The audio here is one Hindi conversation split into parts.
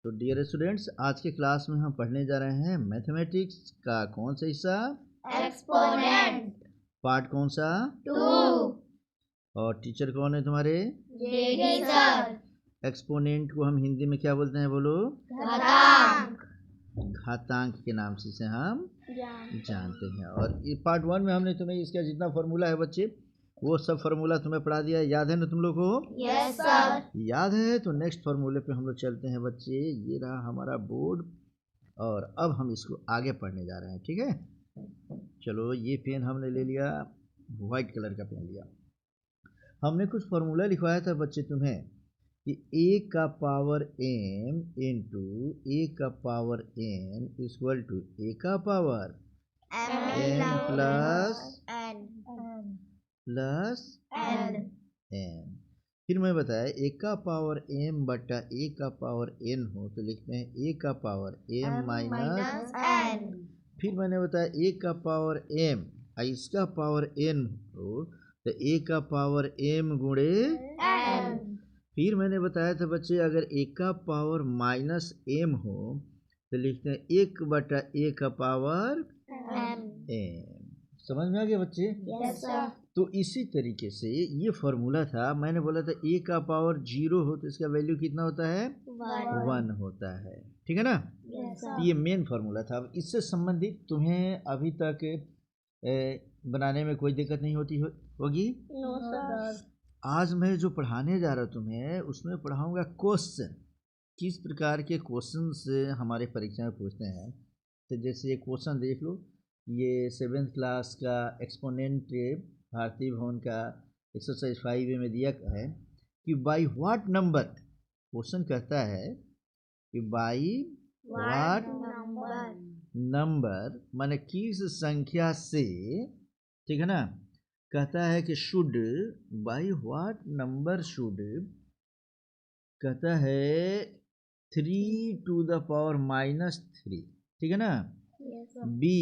तो डियर स्टूडेंट्स, आज के क्लास में हम पढ़ने जा रहे हैं मैथमेटिक्स का कौन सा हिस्सा? एक्सपोनेंट। पार्ट कौन सा? 2। और टीचर कौन है तुम्हारे? JD sir. एक्सपोनेंट को हम हिंदी में क्या बोलते हैं, बोलो? घातांक। घातांक के नाम से इसे हम जानते हैं। और ये पार्ट 1 में हमने तुम्हें इसका जितना फॉर्मूला है बच्चे, वो सब फार्मूला तुम्हें पढ़ा दिया। याद है ना तुम लोग को? Yes sir. याद है तो नेक्स्ट फार्मूले पे हम लोग चलते हैं बच्चे। ये रहा हमारा बोर्ड और अब हम इसको आगे पढ़ने जा रहे हैं, ठीक है? चलो, ये पेन हमने ले लिया, वाइट कलर का पेन लिया। हमने कुछ फार्मूला लिखवाया था बच्चे तुम्हें कि a का पावर m इंटू a का power n equal to a का पावर m प्लस n। फिर मैं बताया a का पावर m बटा a का पावर n हो तो लिखते हैं a का पावर m माइनस n। फिर मैंने बताया a का पावर m इसका पावर n हो तो a का पावर m गुणे n। फिर मैंने बताया था बच्चे, अगर a का पावर माइनस m हो तो लिखते हैं 1 बटा a का पावर m। समझ में आ गया बच्चे? Yes sir. तो इसी तरीके से ये फॉर्मूला था। मैंने बोला था a का पावर 0 हो तो इसका वैल्यू कितना होता है? 1 होता है, ठीक है ना? यस तो ये मेन फार्मूला था। अब इससे संबंधित तुम्हें अभी तक बनाने में कोई दिक्कत नहीं होगी? No sir. आज मैं जो पढ़ाने जा रहा हूँ तुम्हें, उसमें पढ़ाऊंगा क्वेश्चन, किस प्रकार के क्वेश्चन से हमारे परीक्षा में पूछते हैं। तो जैसे ये क्वेश्चन देख लो, ये 7th क्लास का एक्सपोनेंट भारतीय भवन का एक्सरसाइज 5 में दिया है कि बाई व्हाट नंबर, क्वेश्चन कहता है कि बाई व्हाट नंबर माने किस संख्या से, ठीक है ना? कहता है कि should, by what number should, कहता है 3 टू द पावर माइनस 3, ठीक है ना? बी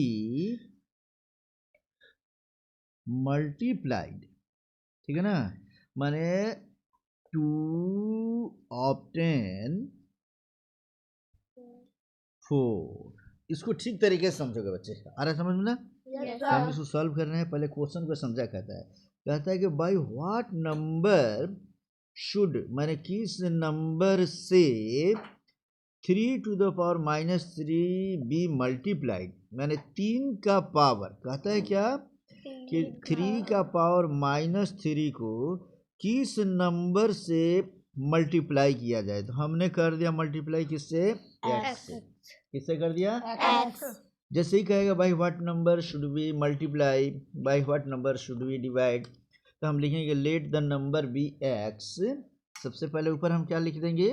मल्टीप्लाइड, ठीक है ना? माने टू ऑब्टेन 4। इसको ठीक तरीके से समझोगे बच्चे, आ रहा है समझ में ना? हम इसको सॉल्व कर रहे हैं, पहले क्वेश्चन को समझा। कहता है कि बाई व्हाट नंबर शुड माने किस नंबर से 3 to the power minus 3 be multiplied, माने 3 का पावर, कहता है क्या कि 3 का पावर माइनस 3 को किस नंबर से मल्टीप्लाई किया जाए। तो हमने कर दिया मल्टीप्लाई किससे? x से। किससे कर दिया? x। जैसे ही कहेगा by what number should be multiply, by what number should be divide, तो हम लिखेंगे let the number be x। सबसे पहले ऊपर हम क्या लिख देंगे?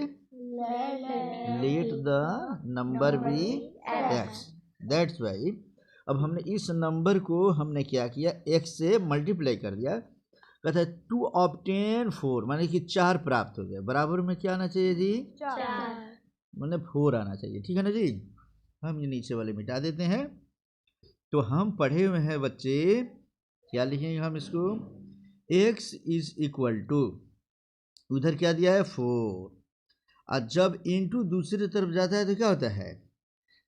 Let the number be x। That's why अब हमने इस नंबर को हमने क्या किया, x से मल्टीप्लाई कर दिया। कहता है टू ऑब्टेन 4 माने कि 4 प्राप्त हो गया। बराबर में क्या आना चाहिए जी? 4 माने 4 आना चाहिए, ठीक है ना जी? हम ये नीचे वाले मिटा देते हैं। तो हम पढ़े हुए हैं बच्चे, क्या लिखेंगे हम इसको? x इज इक्वल टू, उधर क्या दिया है? 4। और जब इनटू दूसरी तरफ जाता है तो क्या होता है?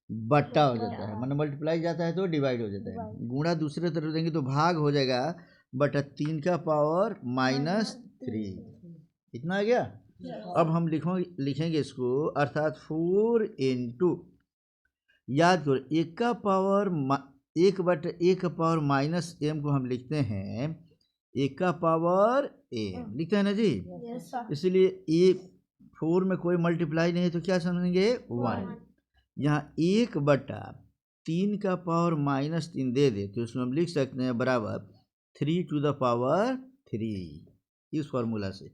बट्टा हो जाता है। माने मल्टीप्लाई जाता है तो डिवाइड हो जाता है। गुणा दूसरे तरफ देंगे तो भाग हो जाएगा, बटा 3 का पावर माइनस 3। इतना आ गया। अब हम लिखेंगे इसको, अर्थात 4 इंटू, याद करो 1 का पावर 1 बटा 1 का पावर माइनस m को हम लिखते हैं 1 का पावर m, लिखते हैं ना जी? इसलिए ये 4 में कोई मल्टीप्लाई नहीं है तो क्या समझेंगे? 1। यहाँ 1 बटा 3 का पावर माइनस 3 दे दे तो इसमें हम लिख सकते हैं बराबर 3 टू द पावर 3। इस फॉर्मूला से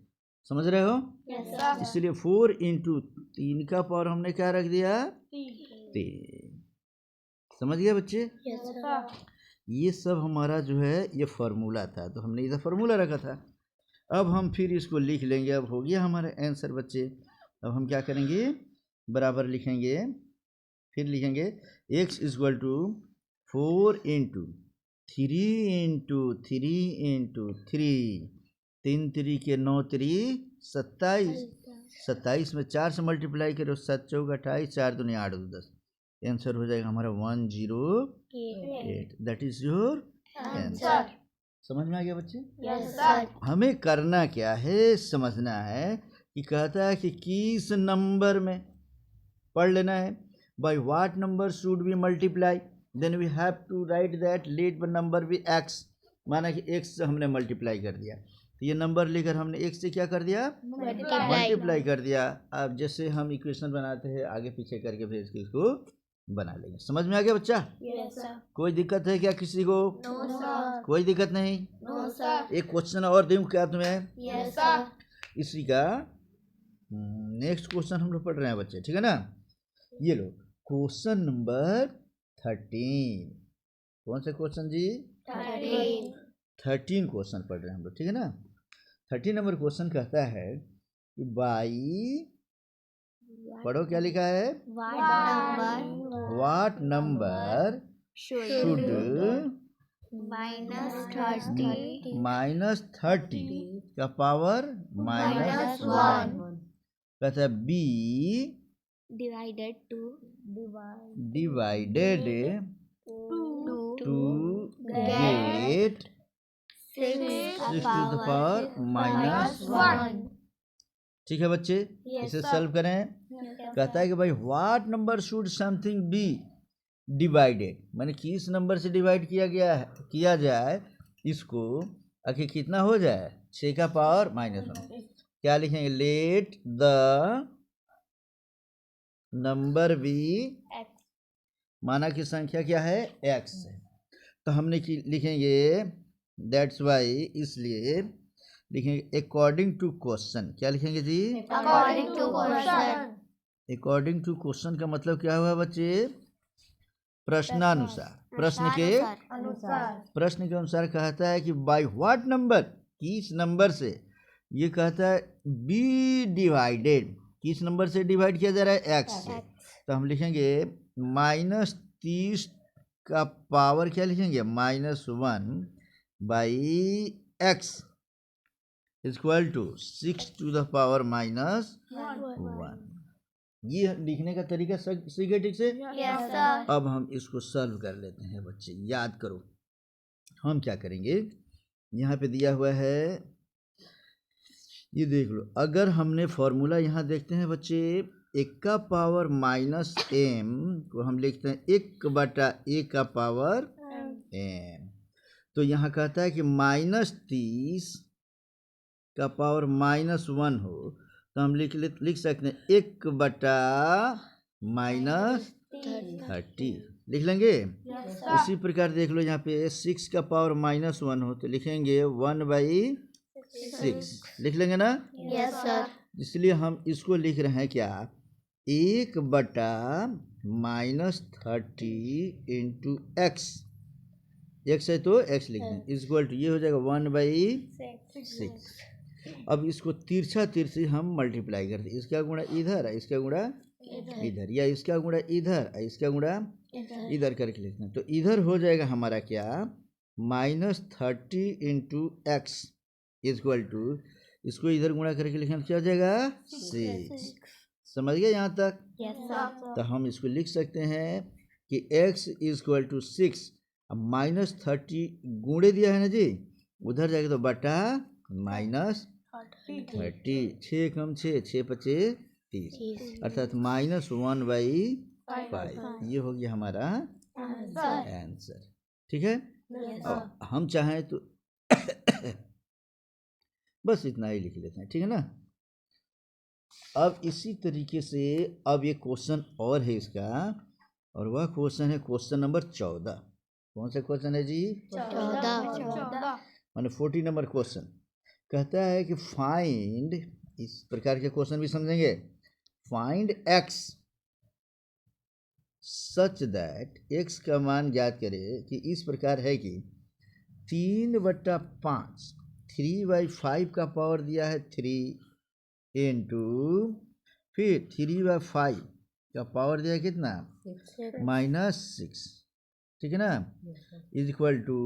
समझ रहे हो? इसलिए 4 इंटू 3 का पावर हमने क्या रख दिया? 3। समझ गया बच्चे? ये सब हमारा जो है ये फार्मूला था, तो हमने इधर फार्मूला रखा था। अब हम फिर इसको लिख लेंगे। अब हो गया हमारा आंसर बच्चे। अब हम क्या करेंगे? बराबर लिखेंगे, फिर लिखेंगे x equal to 4 into 3 into 3 into 3, 3 3 के 9 3 27, 27 में 4 से मल्टीप्लाई करो, 7 चौक 28, 4 दूनी 8 2 10, आंसर हो जाएगा हमारा 108। That is your answer. समझ में आ गया बच्चे? Yes, sir. हमें करना क्या है, समझना है कि कहता है कि किस नंबर में पढ़ लेना है, by what number should be multiply, then we have to write that let number be x, माना कि x से हमने मल्टीप्लाई कर दिया, तो ये नंबर लेकर हमने x से क्या कर दिया, मल्टीप्लाई कर दिया। अब जैसे हम इक्वेशन बनाते हैं आगे पीछे करके फिर इसको बना लेंगे। समझ में आ गया बच्चा? Yes, sir. कोई दिक्कत है क्या किसी को? No, sir. कोई दिक्कत नहीं? No, sir. एक क्वेश्चन और दूं क्या तुम्हें? Yes, sir. इसी का नेक्स्ट क्वेश्चन हम लोग पढ़ रहे हैं बच्चे, ठीक है ना? ये लो क्वेश्चन नंबर 13। कौन सा क्वेश्चन जी? 13. 13 क्वेश्चन पढ़ रहे हैं हम लोग, ठीक है ना? 13 नंबर क्वेश्चन कहता है कि बाई, पढ़ो क्या लिखा है, व्हाट नंबर शुड -30 का पावर -1 कहता है be divided to divided to get 6 6 to the power -1। ठीक है बच्चे, इसे सॉल्व करें। कहता है कि भाई what number should something be divided, माने किस नंबर से डिवाइड किया जाए इसको, आखिर कितना हो जाए, 6 का पावर -1। क्या लिखेंगे, लेट द नंबर बी, माना की संख्या क्या है, x है, तो हमने लिखेंगे दैट्स वाई, इसलिए लिखेंगे अकॉर्डिंग टू क्वेश्चन। क्या लिखेंगे जी? according to question. According to question का मतलब क्या हुआ बच्चे, प्रश्नानुसार, प्रश्न के अनुसार कहता है कि बाय व्हाट नंबर, किस नंबर से, ये कहता है बी डिवाइडेड, किस नंबर से डिवाइड किया जा रहा है, x से, तो हम लिखेंगे -30 का पावर क्या लिखेंगे, -1 by x equal to 6 to the power -1। ये लिखने का तरीका सीखे ठीक से? Yes, sir. अब हम इसको सॉल्व कर लेते हैं बच्चे। याद करो हम क्या करेंगे, यहाँ पे दिया हुआ है, ये देख लो, अगर हमने फॉर्मूला यहाँ देखते हैं बच्चे, 1 का पावर -m को हम लिखते हैं 1/a का पावर m, तो यहाँ कहता है कि -30 का पावर -1 हो, तो हम लिख सकते हैं 1/-30 लिख लेंगे। उसी प्रकार देख लो यहाँ पे 6 का पावर -1 हो, तो लिखेंगे 1/6 लिख लेंगे ना? Yes, sir. इसलिए हम इसको लिख रहे हैं क्या, 1/-30 इंटू x, x है तो x लिख दें, इक्वल टू ये हो जाएगा 1/6। अब इसको तिरछी हम मल्टीप्लाई करते, इसका गुणा इधर है, इसका गुणा इधर, या इसका गुणा इधर, इसका गुणा इधर करके लिखते हैं, तो इधर हो जाएगा हमारा क्या, -30 इंटू x इक्वल टू, इसको इधर गुणा करके लिखना क्या हो जाएगा, 6। समझ गए यहाँ तक? Yes, sir. तो हम इसको लिख सकते हैं कि x इक्वल टू 6, अब -30 गुणे दिया है ना जी, उधर जाएगा तो बटा -30, 6 कम 6, 6 पचे 30, अर्थात -1/5। ये हो गया हमारा आंसर, ठीक है? अब हम चाहें तो बस इतना ही लिख लेते हैं, ठीक है ना? अब इसी तरीके से अब ये क्वेश्चन और है इसका, और वह क्वेश्चन है क्वेश्चन नंबर 14। कौन सा क्वेश्चन है जी? 14. माने 40 नंबर क्वेश्चन कहता है कि फाइंड, इस प्रकार के क्वेश्चन भी समझेंगे, find x such that, x का मान ज्ञात करे कि इस प्रकार है कि 3/5, 3/5 का पावर दिया है 3 इंटू, फिर 3/5 का पावर दिया है कितना, -6, ठीक है ना, इज इक्वल टू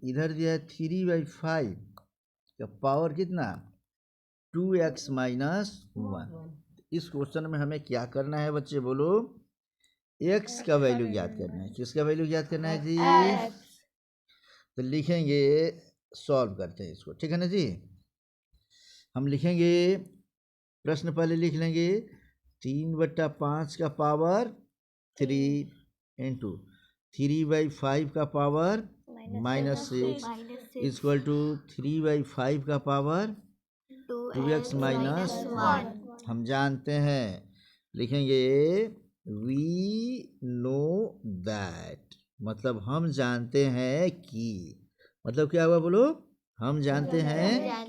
इधर दिया है 3/5 का पावर कितना, 2x माइनस 1। इस क्वेश्चन में हमें क्या करना है बच्चे, बोलो? x का वैल्यू ज्ञात करना है। किसका वैल्यू ज्ञात करना है जी? तो लिखेंगे, सॉल्व करते हैं इसको, ठीक है ना जी। हम लिखेंगे, प्रश्न पहले लिख लेंगे, 3/5 का पावर 3 इंटू 3/5 का पावर -6 इक्वल टू 3/5 का पावर 2x माइनस 1। हम जानते हैं, लिखेंगे वी नो दैट, मतलब हम जानते हैं कि, मतलब क्या हुआ बोलो? हम जानते हैं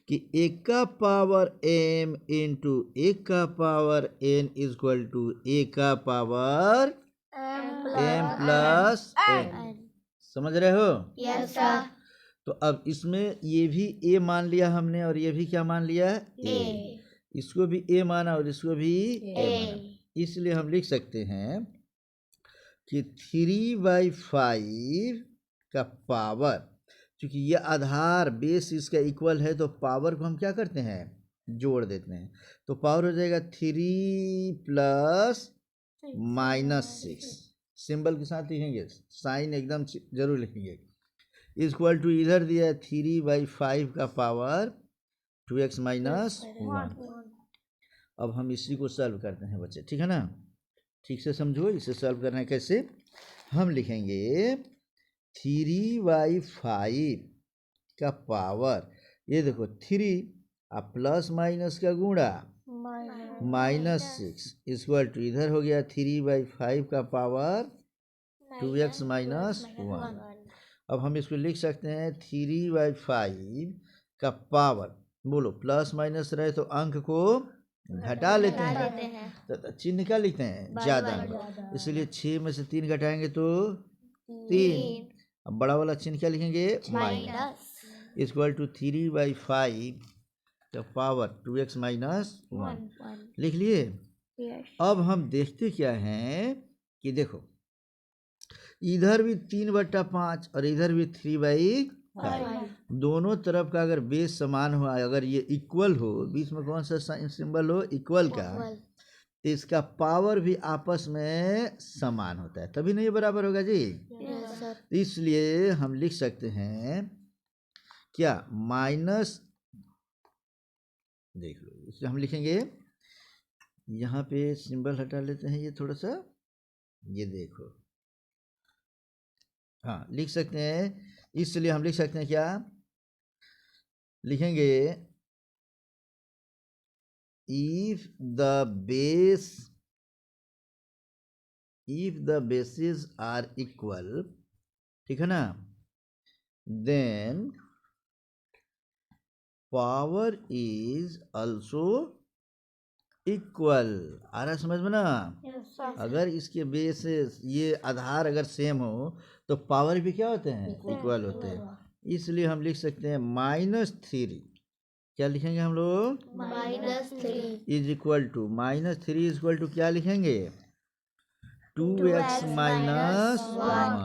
कि एक का पावर m इंटू एक का पावर n इक्वल टू एक का पावर m प्लस n। समझ रहे हो? Yes sir. तो अब इसमें ये भी a मान लिया हमने, और ये भी क्या मान लिया? a। इसको भी a माना और इसको भी a माना, इसलिए हम लिख सकते हैं कि 3/5 का पावर, क्योंकि ये आधार बेस इसका इक्वल है, तो पावर को हम क्या करते हैं? जोड़ देते हैं। तो पावर हो जाएगा 3 प्लस -6। सिंबल के साथ लिखेंगे, साइन एकदम जरूर लिखेंगे। इक्वल टू इधर दिया है 3/5 का पावर 2x माइनस 1। अब हम इसी को सॉल्व करते हैं बच्चे, ठीक है ना? ठीक से समझो, इसे सॉल्व करना है कैसे। हम लिखेंगे 3/5 का पावर, ये देखो 3 अब प्लस माइनस का गुणा -6 इक्वल टू इधर हो गया 3/5 का पावर 2x माइनस 1। अब हम इसको लिख सकते हैं 3/5 का पावर, बोलो प्लस माइनस रहे तो अंक को घटा लेते हैं, तो चिन्ह क्या लिखते हैं? ज्यादा। इसलिए 6 में से 3 घटाएंगे तो 3। अब बड़ा वाला चिन्ह क्या लिखेंगे? माइनस। इक्वल टू 3/5 का पावर 2x माइनस 1 लिख लिए। अब हम देखते क्या हैं कि देखो, इधर भी 3/5 और इधर भी 3/5, दोनों तरफ का अगर बेस समान हो, अगर ये इक्वल हो, बीच में कौन सा सिंबल हो? इक्वल का, तो इसका पावर भी आपस में समान होता है, तभी नहीं बराबर होगा जी। इसलिए हम लिख सकते हैं क्या? माइनस, देख लो, इसलिए हम लिखेंगे, यहाँ पे सिंबल हटा लेते हैं ये थोड़ा सा, ये देखो, हाँ लिख सकते हैं। इसलिए हम लिख सकते हैं क्या? लिखेंगे if the bases are equal, ठीक है ना, then power is also equal। आ रहा है समझ में ना? अगर इसके बेसेस, ये आधार अगर सेम हो, तो पावर भी क्या होते हैं? इक्वल होते हैं। इसलिए हम लिख सकते हैं -3, क्या लिखेंगे हम लोग? -3 is equal to, -3 is equal to क्या लिखेंगे? 2x minus 1।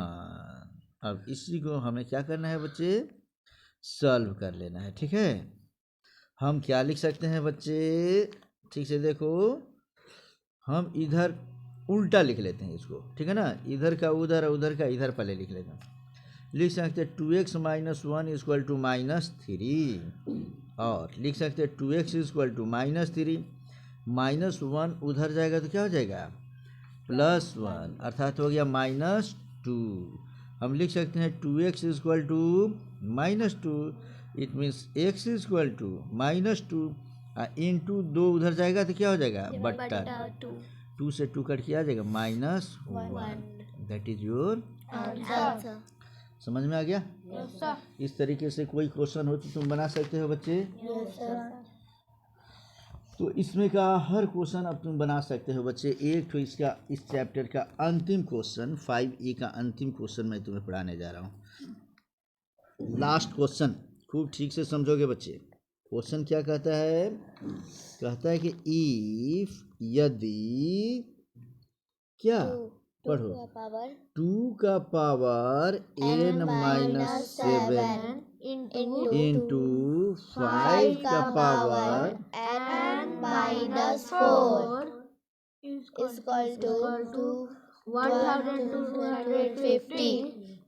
अब इसी को हमें क्या करना है बच्चे? सॉल्व कर लेना है, ठीक है। हम क्या लिख सकते हैं बच्चे? ठीक से देखो, हम इधर उल्टा लिख लेते हैं इसको, ठीक है ना, इधर का उधर, उधर का इधर, पहले लिख लेते हैं। लिख सकते हैं 2x माइनस 1 इक्वल टू -3, और लिख सकते हैं 2x इक्वल टू -3, -1 उधर जाएगा तो क्या हो जाएगा? +1, अर्थात हो गया -2। हम लिख सकते हैं 2x equal to -2, it means x equal to -2 into 2 उधर जाएगा तो क्या हो जाएगा? बट्टा 2 से 2 कट किया जाएगा -1। That is your answer. समझ में आ गया? इस तरीके से कोई क्वेश्चन हो तो तुम बना सकते हो बच्चे। तो इसमें का हर क्वेश्चन अब तुम बना सकते हो बच्चे। एक तो इसका, इस चैप्टर का अंतिम क्वेश्चन 5A का अंतिम क्वेश्चन मैं तुम्हें पढ़ाने जा रहा हूँ। लास्ट क्वेश्चन खूब ठीक से समझोगे बच्चे। क्वेश्चन क्या कहता है? कहता है कि इफ, यदि, क्या पढ़ो, 2 का पावर n-7 इंटू 5 का power n minus 4 is equal to 1250.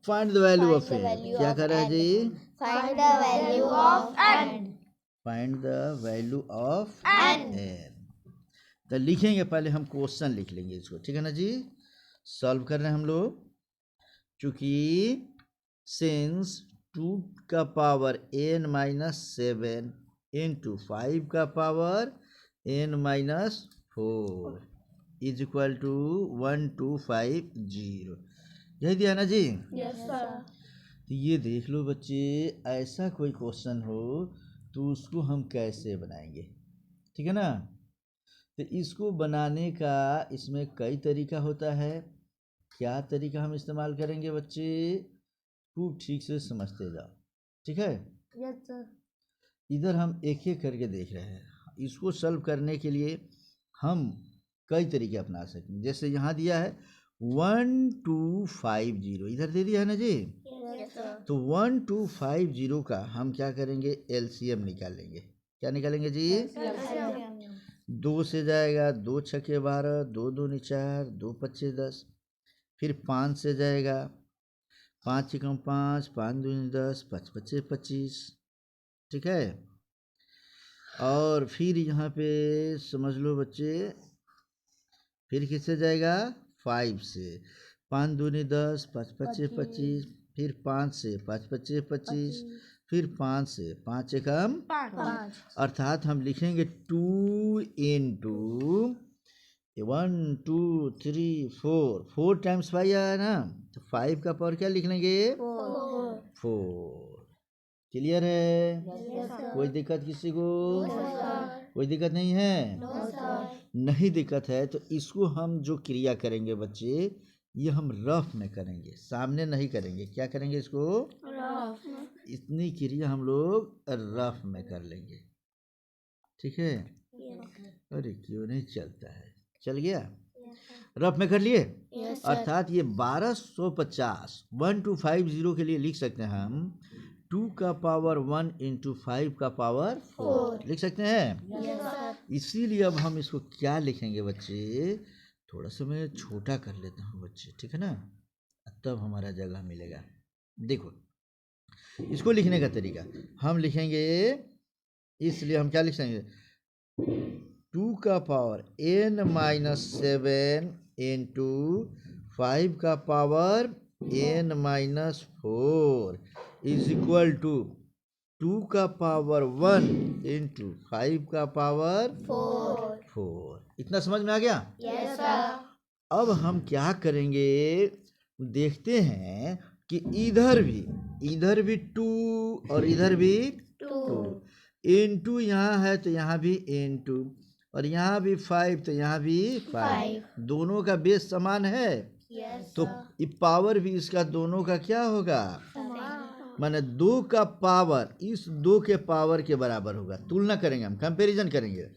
Find the value of Find the n। value क्या of कर रहा है n. जी? Find the value of n. Find the value of n. n। तो लिखेंगे, पहले हम क्वेश्चन लिख लेंगे इसको, ठीक है ना जी। सॉल्व कर रहे हैं हम लोग, चूंकि सिंस 2 का पावर n माइनस 7 इंटू 5 का power n minus 4 is equal to 1250। यही दिया ना जी। Yes, sir. तो ये देख लो बच्चे, ऐसा कोई क्वेश्चन हो तो उसको हम कैसे बनाएंगे, ठीक है ना। तो इसको बनाने का इसमें कई तरीका होता है। क्या तरीका हम इस्तेमाल करेंगे बच्चे, खूब ठीक से समझते जाओ, ठीक है। Yes, sir. इधर हम एक एक करके देख रहे हैं। इसको सॉल्व करने के लिए हम कई तरीके अपना सकते हैं। जैसे यहाँ दिया है 1250, इधर दे दिया है ना जी। Yes, sir. तो 1250 का हम क्या करेंगे, एलसीएम निकालेंगे। क्या निकालेंगे जी? दो से जाएगा, 2 छक्के 12, 2 दूनी 4, 2 पच्चे 10। फिर 5 से जाएगा, 5 एकम 5, 5 दूनी 10, 5 पच्चे 25, ठीक है। और फिर यहाँ पे समझ लो बच्चे, फिर किससे जाएगा, 5 से, 5 दूनी 10, 5 पच्चे 25, फिर 5 से, 5 पच्चे 25, फिर 5 से, 5 एकम 5. अर्थात हम लिखेंगे 2 इंटू 1 2 3 4, 4 टाइम्स 5 आया ना, तो 5 का पावर क्या लिख लेंगे, 4। क्लियर है? Yes, sir. कोई दिक्कत किसी को? No, sir. कोई दिक्कत नहीं है? No, sir. नहीं दिक्कत है तो इसको हम जो क्रिया करेंगे बच्चे, ये हम रफ में करेंगे, सामने नहीं करेंगे। क्या करेंगे इसको? Rough. इतनी क्रिया हम लोग रफ में कर लेंगे, ठीक है। अरे क्यों नहीं चलता है, चल गया। रफ में कर लिए। Yes, sir. अर्थात ये 1250 1250 के लिए लिख सकते हैं हम 2 का पावर 1 इंटू 5 का पावर 4 लिख सकते हैं। Yes, sir. इसीलिए अब हम इसको क्या लिखेंगे बच्चे, थोड़ा सा मैं छोटा कर लेता हूँ बच्चे, ठीक है ना, तब हमारा जगह मिलेगा। देखो इसको लिखने का तरीका हम लिखेंगे, इसलिए हम क्या लिख सकते, 2 का पावर n माइनस 7 इंटू 5 का power n minus 4 is equal to 2 का पावर 1 इंटू 5 का पावर 4। इतना समझ में आ गया? Yes, sir. अब हम क्या करेंगे, देखते हैं कि इधर भी 2 और इधर भी 2। इंटू यहाँ है तो यहाँ भी इंटू, और यहाँ भी 5 तो यहाँ भी 5। दोनों का बेस समान है, Yes, तो ये पावर भी इसका दोनों का क्या होगा, माने 2 का पावर इस 2 के पावर के बराबर होगा। तुलना करेंगे, हम कंपैरिजन करेंगे।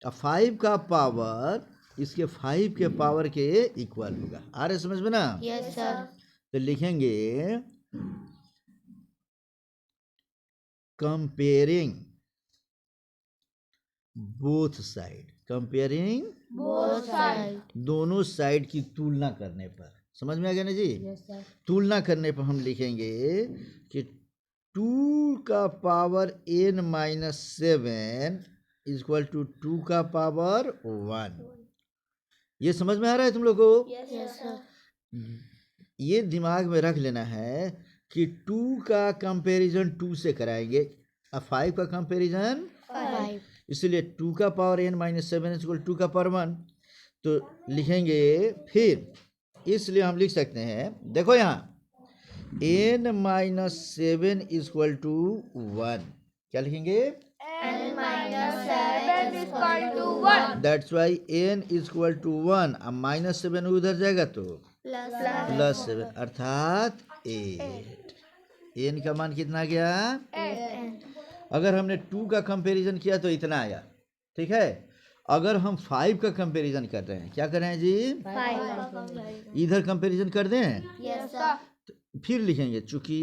अब 5 का पावर इसके 5 के पावर के इक्वल होगा। आ रहे समझ में ना? Yes, sir. तो लिखेंगे comparing both side, comparing Both sides. दोनों साइड की तुलना करने पर। समझ में आ गया ना जी? Yes, sir. तुलना करने पर हम लिखेंगे कि 2 का power n minus 7 equal to 2 का पावर 1। ये समझ में आ रहा है तुम लोग को? Yes, sir. ये दिमाग में रख लेना है कि 2 का कंपैरिजन 2 से कराएंगे, अब 5 का कंपैरिजन 5. इसलिए 2 का पावर n माइनस 7 इक्वल 2 का पावर 1 तो लिखेंगे। फिर इसलिए हम लिख सकते हैं, देखो यहाँ n माइनस 7 इक्वल टू 1, क्या लिखेंगे, N minus 7 is equal to 1. That's why n equal to 1। अब माइनस 7 उधर जाएगा तो प्लस 7 अर्थात 8। n का मान कितना आ गया? 8. अगर हमने 2 का कंपैरिजन किया तो इतना आया, ठीक है। अगर हम 5 का कंपैरिजन कर रहे हैं, क्या कर रहे हैं जी, 5. इधर कंपैरिजन कर दें, Yes, sir. फिर लिखेंगे चूंकि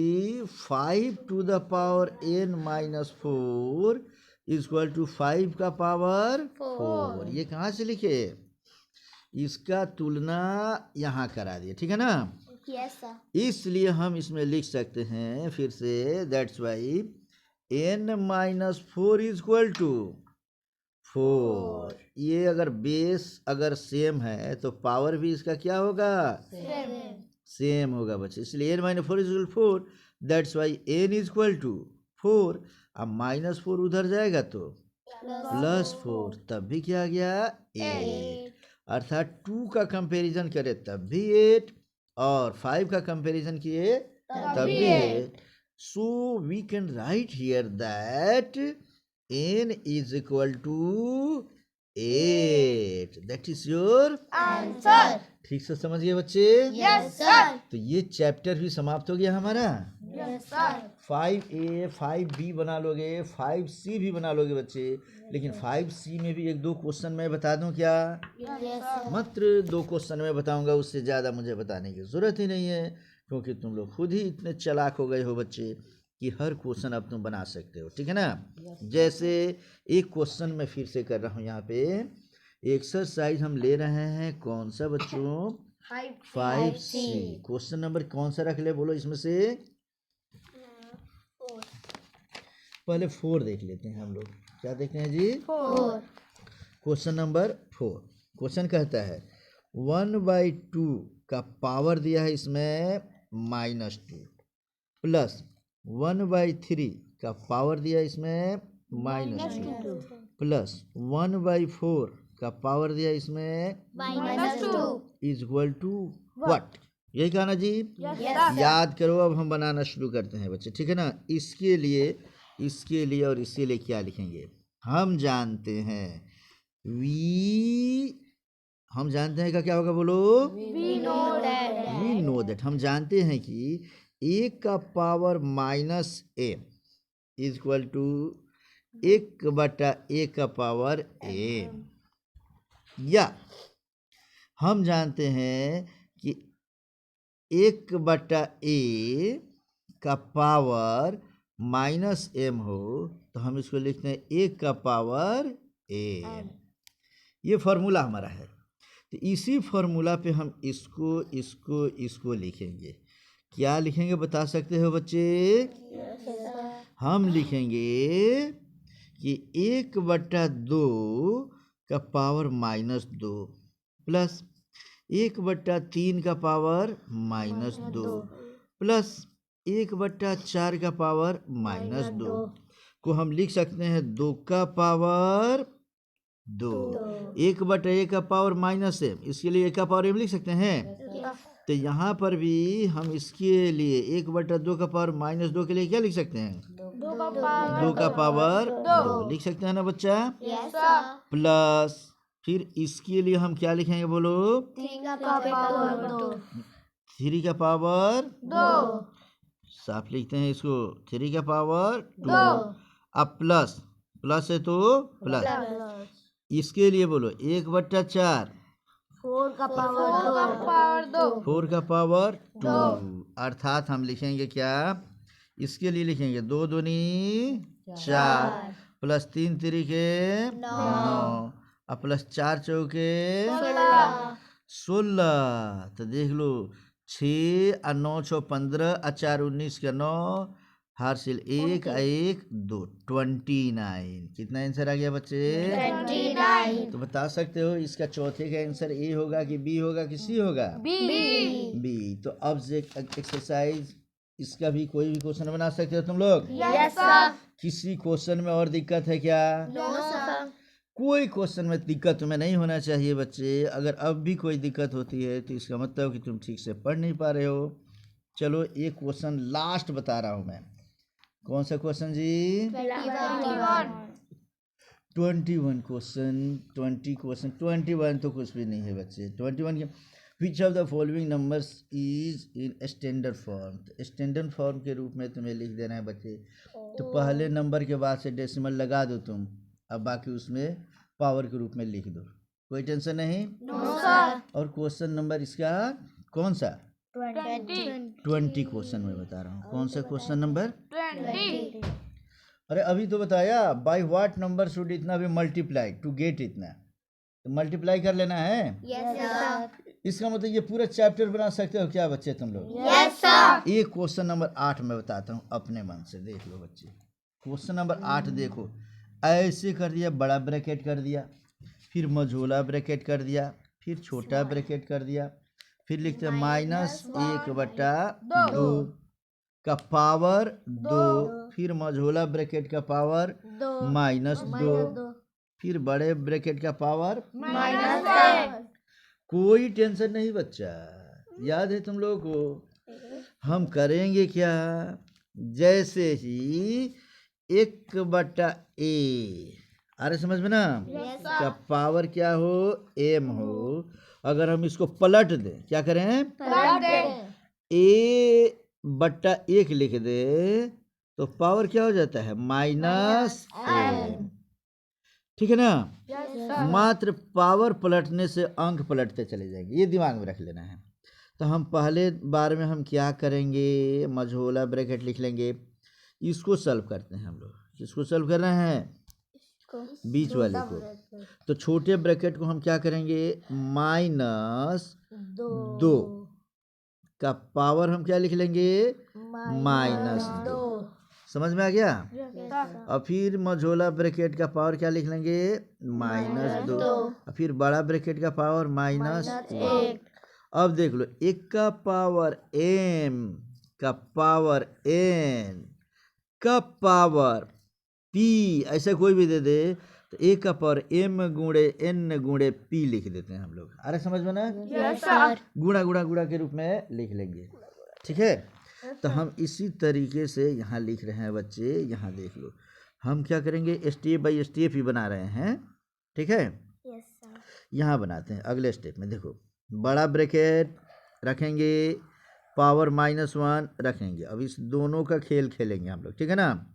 5 to the power n minus 4 is equal to 5 का पावर 4। ये कहाँ से लिखे, इसका तुलना यहाँ करा दिए, ठीक है ना। Yes, sir. इसलिए हम इसमें लिख सकते हैं फिर से, that's why n minus 4 is equal to 4। ये अगर बेस अगर सेम है तो पावर भी इसका क्या होगा, सेम होगा बच्चे। इसलिए n minus 4 is equal 4, that's why n is equal to 4। अब -4 उधर जाएगा तो +4, तब भी क्या आ गया 8। अर्थात 2 का कंपैरिजन करें तब भी 8 और 5 का कंपैरिजन किए तब भी 8। So we can write here that n is equal to 8। That is your Answer. ठीक से समझ गए बच्चे। Yes, sir. तो ये चैप्टर भी समाप्त हो गया हमारा। Yes, sir. 5A 5B बना लोगे, 5C भी बना लोगे बच्चे, लेकिन 5C में भी 1-2 क्वेश्चन मैं बता दूं क्या, Yes, sir. मात्र 2 क्वेश्चन मैं बताऊंगा, उससे ज़्यादा मुझे बताने की ज़रूरत ही नहीं है, क्योंकि तुम लोग खुद ही इतने चालाक हो गए हो बच्चे कि हर क्वेश्चन अब तुम बना सकते हो, ठीक है ना। जैसे एक क्वेश्चन मैं फिर से कर रहा हूँ यहाँ पे, एक्सरसाइज हम ले रहे हैं कौन सा बच्चों, 5C। क्वेश्चन नंबर कौन सा रख ले बोलो इसमें से, पहले 4 देख लेते हैं हम लोग। क्या देखते हैं जी, 4. Question number 4। क्वेश्चन कहता है 1/2 का पावर दिया है इसमें -2 प्लस 1/3 का पावर दिया है इसमें -2 प्लस 1/4 का पावर दिया इसमें -2. इज इक्वल टू व्हाट, यही कहा ना जी। Yes, sir. याद करो, अब हम बनाना शुरू करते हैं बच्चे, ठीक है ना। इसके लिए और इसके लिए क्या लिखेंगे, हम जानते हैं हम जानते हैं का क्या होगा बोलो, We know that. We know that, हम जानते हैं कि 1 का power -m is equal to 1/a का पावर m, या हम जानते हैं कि 1/a का पावर -m हो तो हम इसको लिखते हैं 1 का पावर m। ये फार्मूला हमारा है, तो इसी फार्मूला पे हम इसको लिखेंगे। क्या लिखेंगे बता सकते हो बच्चे, हम लिखेंगे कि 1/2 का पावर -2 प्लस 1/3 का पावर -2 प्लस 1/4 का पावर -2 को हम लिख सकते हैं 2 का पावर 2। 1/a का पावर -m, इसके लिए 1 का पावर m लिख सकते हैं। तो यहाँ पर भी हम इसके लिए 1/2 का पावर -2 के लिए क्या लिख सकते हैं, 2 का पावर 2 लिख सकते हैं ना बच्चा। Yes, sir. प्लस फिर इसके लिए हम क्या लिखेंगे बोलो, 3 का पावर 2. 3 का पावर 2. साफ लिखते हैं इसको, 3 का पावर 2। 2. अब प्लस है तो प्लस, इसके लिए बोलो 1/4, 4 का पावर 2. 4 का पावर 2। अर्थात हम लिखेंगे क्या, इसके लिए लिखेंगे 2 दूनी 4 प्लस 3 तिरिके 9 और प्लस 4 चौके 16। तो देख लो 6 और 9 6 15 और 4 19 का 9, हासिल 1 और 1 2, 29। कितना आंसर आ गया बच्चे, 29. तो बता सकते हो इसका चौथे का आंसर ए होगा कि बी होगा कि सी होगा, बी। तो अब एक्सरसाइज इसका भी कोई भी क्वेश्चन बना सकते हो तुम लोग। Yes, sir. किसी क्वेश्चन में और दिक्कत है क्या, No, sir. कोई क्वेश्चन में दिक्कत तुम्हें नहीं होना चाहिए बच्चे। अगर अब भी कोई दिक्कत होती है तो इसका मतलब कि तुम ठीक से पढ़ नहीं पा रहे हो। चलो एक क्वेश्चन लास्ट बता रहा हूँ मैं, कौन सा क्वेश्चन जी, 21 क्वेश्चन। 21 तो कुछ भी नहीं है बच्चे। 21 के which of the following numbers is in standard form, standard form के रूप में तुम्हें लिख देना है बच्चे। तो पहले नंबर के बाद से डेसिमल लगा दो तुम, अब बाकी उसमें पावर के रूप में लिख दो, कोई टेंशन नहीं। No, sir. और क्वेश्चन नंबर इसका कौन सा, 20 क्वेश्चन मैं बता रहा हूँ। कौन सा क्वेश्चन नंबर? 20. अरे अभी तो बताया बाय व्हाट नंबर शुड इतना भी मल्टीप्लाई टू गेट इतना, तो मल्टीप्लाई कर लेना है। Yes, sir. इसका मतलब ये पूरा चैप्टर बना सकते हो क्या बच्चे तुम लोग? Yes, sir. ये क्वेश्चन नंबर 8 मैं बताता हूँ अपने मन से, देख लो बच्चे। क्वेश्चन नंबर 8 देखो, ऐसे कर दिया, बड़ा ब्रैकेट कर दिया, फिर मझोला ब्रैकेट कर दिया, फिर छोटा ब्रैकेट कर दिया, फिर लिखते हैं -1/2 का पावर 2, फिर मझोला ब्रैकेट का पावर -2, फिर बड़े ब्रैकेट का पावर। -10. कोई टेंशन नहीं बच्चा, याद है तुम लोगों को? हम करेंगे क्या, जैसे ही 1/a, अरे समझ में ना, Yes, का पावर क्या हो, m हो, अगर हम इसको पलट दें, क्या करें, पलट दें. a/1 लिख दे तो पावर क्या हो जाता है, -m। ठीक है ना? Yes, sir. मात्र पावर पलटने से अंक पलटते चले जाएंगे, ये दिमाग में रख लेना है। तो हम पहले बार में हम क्या करेंगे, मझोला ब्रैकेट लिख लेंगे, इसको सॉल्व करते हैं हम लोग। किसको सॉल्व कर रहे हैं, बीच वाले को। तो छोटे ब्रैकेट को हम क्या करेंगे, -2 का पावर हम क्या लिख लेंगे, -2। समझ में आ गया? और फिर मझोला ब्रैकेट का पावर क्या लिख लेंगे, -2, और फिर बड़ा ब्रैकेट का पावर -1। अब देख लो, 1 का पावर m का पावर n का पावर p, ऐसा कोई भी दे दे तो 1 का पावर m गुणे n गुणे p लिख देते हैं हम लोग। अरे समझ में ना? Yes, sir. गुणा गुणा गुणा के रूप में लिख लेंगे। ठीक है, तो हम इसी तरीके से यहाँ लिख रहे हैं बच्चे। यहाँ देख लो, हम क्या करेंगे, स्टेप बाय स्टेप ही बना रहे हैं। ठीक है, Yes, sir. यहाँ बनाते हैं अगले स्टेप में। देखो, बड़ा ब्रैकेट रखेंगे, पावर -1 रखेंगे। अब इस दोनों का खेल खेलेंगे हम लोग, ठीक है ना?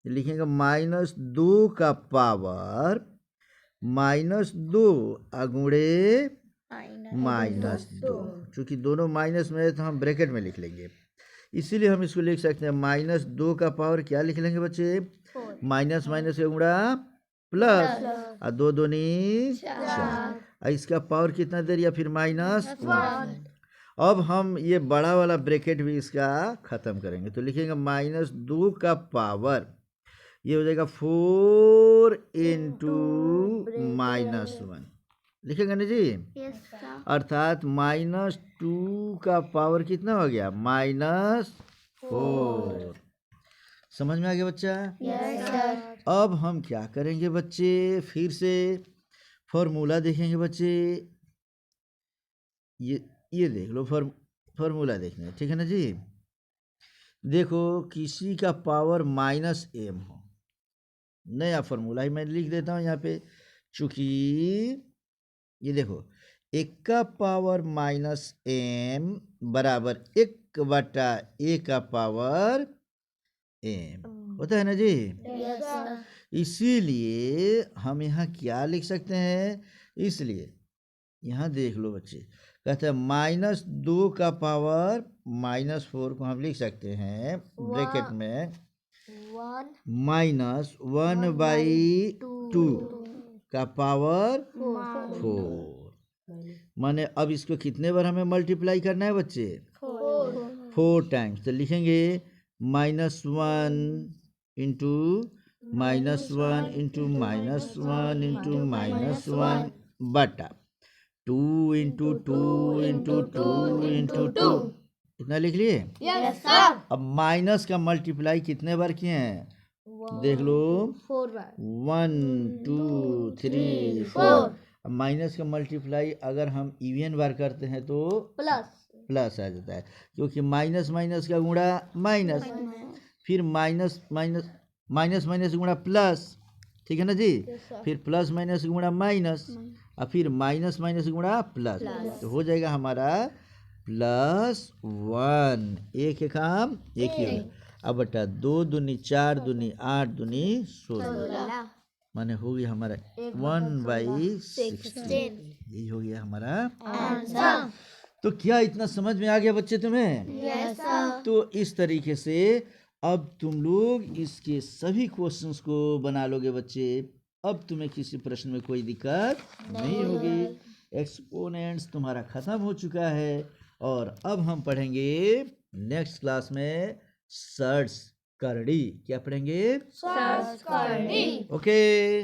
लिखेंगे -2 का पावर -2 अगुणे -2, चूँकि दोनों माइनस में है तो हम ब्रैकेट में लिख लेंगे, इसीलिए हम इसको लिख सकते हैं -2 का पावर क्या लिख लेंगे बच्चे, माइनस माइनस का गुणा प्लस, और 2 दूनी 4, और इसका पावर कितना दे दिया, फिर -1। अब हम ये बड़ा वाला ब्रैकेट भी इसका ख़त्म करेंगे, तो लिखेंगे -2 का पावर, ये हो जाएगा 4 × -1, लिखेंगे ना जी? Yes, sir. अर्थात -2 का पावर कितना हो गया, -4। समझ में आ गया बच्चा? Yes, sir. अब हम क्या करेंगे बच्चे, फिर से फॉर्मूला देखेंगे बच्चे। ये देख लो, फॉर्मूला देखना है, ठीक है ना जी? देखो, किसी का पावर -m हो, नया फॉर्मूला ही मैं लिख देता हूँ यहाँ पे, चूँकि ये देखो, 1 का पावर -m बराबर 1/a का पावर m होता है ना जी? Yes, sir. इसीलिए हम यहाँ क्या लिख सकते हैं, इसलिए यहाँ देख लो बच्चे, कहते हैं -2 का पावर -4 को हम लिख सकते हैं ब्रैकेट में -1/2 का पावर 4। माने अब इसको कितने बार हमें मल्टीप्लाई करना है बच्चे, 4 टाइम्स। तो लिखेंगे -1 × -1 × -1 बटा 2 × 2 × 2 × 2, इतना लिख लिए। Yes, sir. अब माइनस का मल्टीप्लाई कितने बार किए हैं, देख लो, 1 2 3 4। अब माइनस का मल्टीप्लाई अगर हम इवन बार करते हैं तो प्लस आ जाता है, क्योंकि माइनस माइनस का गुणा माइनस, फिर माइनस गुणा प्लस, ठीक है ना जी? फिर प्लस माइनस गुणा माइनस, और फिर माइनस गुणा प्लस, तो हो जाएगा हमारा +1। एक काम एक ही होगा। अब बटा 2 दूनी 4 दूनी 8 दूनी 16, माने हो गया हमारा 1/16। यही हो गया हमारा Answer. तो क्या इतना समझ में आ गया बच्चे तुम्हें? Yes, sir. तो इस तरीके से अब तुम लोग इसके सभी क्वेश्चंस को बना लोगे बच्चे। अब तुम्हें किसी प्रश्न में कोई दिक्कत नहीं होगी। एक्सपोनेंट्स तुम्हारा खत्म हो चुका है और अब हम पढ़ेंगे नेक्स्ट क्लास में सर्ड्स करड़ी। क्या पढ़ेंगे? Search करनी. ओके।